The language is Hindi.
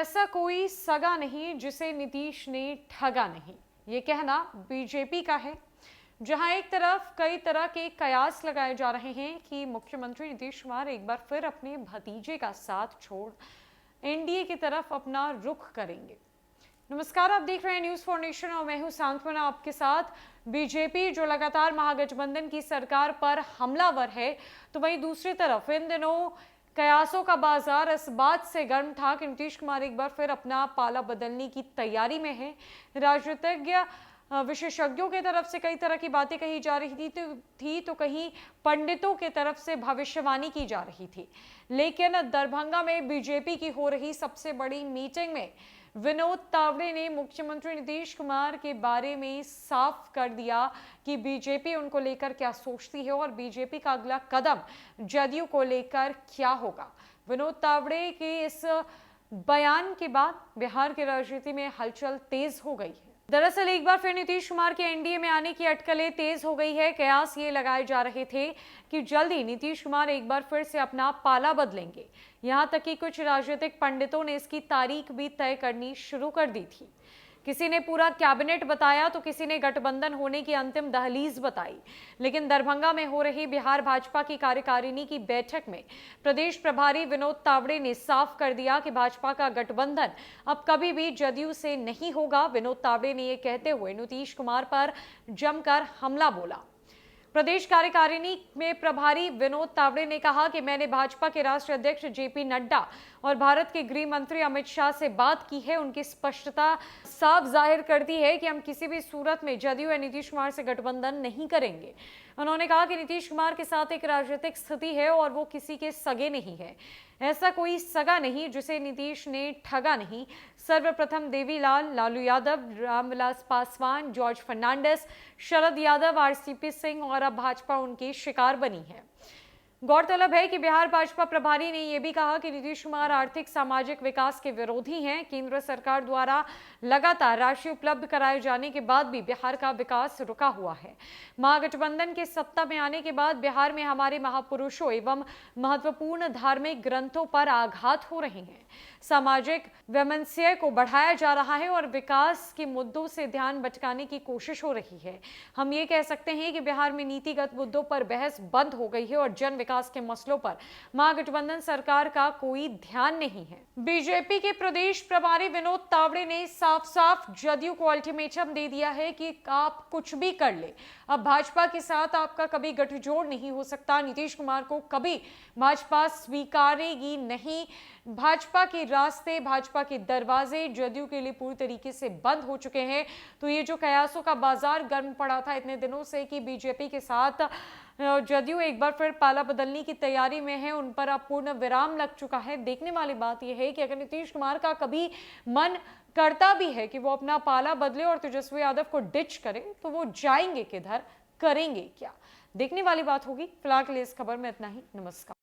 ऐसा कोई सगा नहीं जिसे नीतीश ने ठगा नहीं, ये कहना बीजेपी का है। जहां एक तरफ कई तरह के कयास लगाए जा रहे हैं कि मुख्यमंत्री नीतीश कुमार एक बार फिर अपने भतीजे का साथ छोड़ एनडीए की तरफ अपना रुख करेंगे। नमस्कार, आप देख रहे हैं न्यूज़ फॉर नेशन और मैं हूं सांत्वना आपके साथ। बीजेपी जो लगातार महागठबंधन की सरकार पर हमलावर है, तो वहीं दूसरी तरफ इन दिनों कयासों का बाजार इस बात से गर्म था कि नीतीश कुमार एक बार फिर अपना पाला बदलने की तैयारी में है। राजनीतिज्ञ विशेषज्ञों की तरफ से कई तरह की बातें कही जा रही थी तो कहीं पंडितों की तरफ से भविष्यवाणी की जा रही थी। लेकिन दरभंगा में बीजेपी की हो रही सबसे बड़ी मीटिंग में विनोद तावड़े ने मुख्यमंत्री नीतीश कुमार के बारे में साफ कर दिया कि बीजेपी उनको लेकर क्या सोचती है और बीजेपी का अगला कदम जदयू को लेकर क्या होगा। विनोद तावड़े के इस बयान के बाद बिहार की राजनीति में हलचल तेज हो गई है। दरअसल एक बार फिर नीतीश कुमार के एनडीए में आने की अटकलें तेज हो गई है। कयास ये लगाए जा रहे थे कि जल्द ही नीतीश कुमार एक बार फिर से अपना पाला बदलेंगे। यहां तक कि कुछ राजनीतिक पंडितों ने इसकी तारीख भी तय करनी शुरू कर दी थी। किसी ने पूरा कैबिनेट बताया तो किसी ने गठबंधन होने की अंतिम दहलीज बताई। लेकिन दरभंगा में हो रही बिहार भाजपा की कार्यकारिणी की बैठक में प्रदेश प्रभारी विनोद तावड़े ने साफ कर दिया कि भाजपा का गठबंधन अब कभी भी जदयू से नहीं होगा। विनोद तावड़े ने यह कहते हुए नीतीश कुमार पर जमकर हमला बोला। प्रदेश कार्यकारिणी में प्रभारी विनोद तावड़े ने कहा कि मैंने भाजपा के राष्ट्रीय अध्यक्ष जेपी नड्डा और भारत के गृह मंत्री अमित शाह से बात की है। उनकी स्पष्टता साफ जाहिर करती है कि हम किसी भी सूरत में जदयू या नीतीश कुमार से गठबंधन नहीं करेंगे। उन्होंने कहा कि नीतीश कुमार के साथ एक राजनीतिक स्थिति है और वो किसी के सगे नहीं है। ऐसा कोई सगा नहीं जिसे नीतीश ने ठगा नहीं। सर्वप्रथम देवीलाल, लालू यादव, रामविलास पासवान, जॉर्ज फर्नांडिस, शरद यादव, आरसीपी सिंह और अब भाजपा उनकी शिकार बनी है। गौरतलब है कि बिहार भाजपा प्रभारी ने यह भी कहा कि नीतीश कुमार आर्थिक सामाजिक विकास के विरोधी हैं। केंद्र सरकार द्वारा लगातार राशि उपलब्ध कराए जाने के बाद भी बिहार का विकास रुका हुआ है। महागठबंधन के सत्ता में आने के बाद बिहार में हमारे महापुरुषों एवं महत्वपूर्ण धार्मिक ग्रंथों पर आघात हो रहे हैं। सामाजिक वैमनस्य को बढ़ाया जा रहा है और विकास के मुद्दों से ध्यान भटकाने की कोशिश हो रही है। हम ये कह सकते हैं कि बिहार में नीतिगत मुद्दों पर बहस बंद हो गई है और जन विकास के मसलों पर महागठबंधन सरकार का कोई ध्यान नहीं है। बीजेपी के प्रदेश प्रभारी विनोद तावड़े ने साफ साफ जदयू को अल्टीमेटम दे दिया है कि आप कुछ भी कर ले, अब भाजपा के साथ आपका कभी गठजोड़ नहीं हो सकता। नीतीश कुमार को कभी भाजपा स्वीकारेगी नहीं। भाजपा के रास्ते, भाजपा के दरवाजे जदयू के लिए पूरी तरीके से बंद हो चुके हैं। तो ये जो कयासों का बाजार गर्म पड़ा था इतने दिनों से कि बीजेपी के साथ जदयू एक बार फिर पाला बदलने की तैयारी में है, उन पर अब पूर्ण विराम लग चुका है। देखने वाली बात यह है कि अगर नीतीश कुमार का कभी मन करता भी है कि वो अपना पाला बदले और तेजस्वी यादव को डिच करे, तो वो जाएंगे किधर, करेंगे क्या, देखने वाली बात होगी। फिलहाल के लिए इस खबर में इतना ही। नमस्कार।